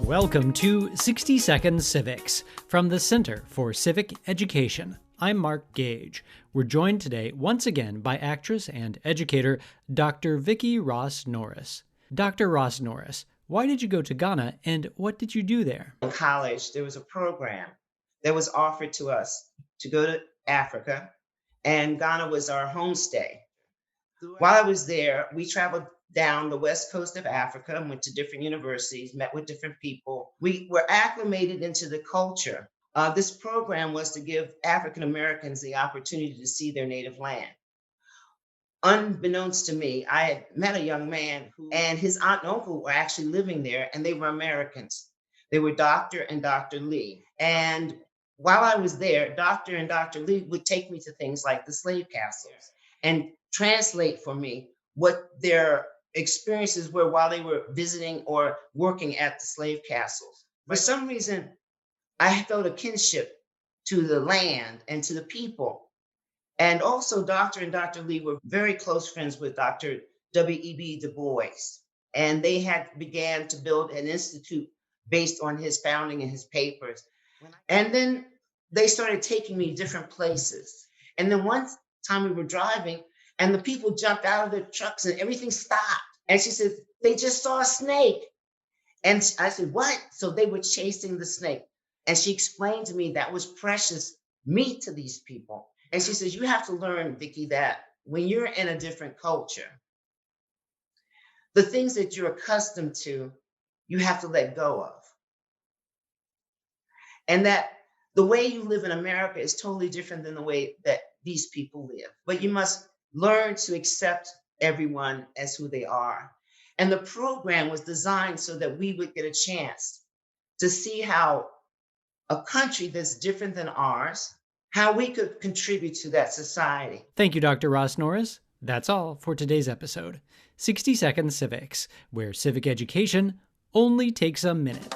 Welcome to 60 Seconds Civics from the Center for Civic Education. I'm Mark Gage. We're joined today once again by actress and educator Dr. Vicki Ross-Norris. Dr. Ross-Norris, why did you go to Ghana and what did you do there? In college, there was a program that was offered to us to go to Africa, and Ghana was our homestay. While I was there, we traveled down the west coast of Africa and went to different universities, met with different people. We were acclimated into the culture. This program was to give African Americans the opportunity to see their native land. Unbeknownst to me, I had met a young man and his aunt and uncle were actually living there, and they were Americans. They were Dr. and Dr. Lee. And while I was there, Dr. and Dr. Lee would take me to things like the slave castles and translate for me what their experiences were while they were visiting or working at the slave castles. For some reason, I felt a kinship to the land and to the people. And also, Dr. and Dr. Lee were very close friends with Dr. W.E.B. Du Bois. And they had began to build an institute based on his founding and his papers. And then they started taking me different places. And then one time we were driving and the people jumped out of their trucks and everything stopped. And she said, they just saw a snake. And I said, what? So they were chasing the snake. And she explained to me that was precious meat to these people. And she says, you have to learn, Vicki, that when you're in a different culture, the things that you're accustomed to, you have to let go of. And that the way you live in America is totally different than the way that these people live. But you must learn to accept everyone as who they are. And the program was designed so that we would get a chance to see how a country that's different than ours, how we could contribute to that society. Thank you, Dr. Ross-Norris. That's all for today's episode. 60 Seconds Civics, where civic education only takes a minute.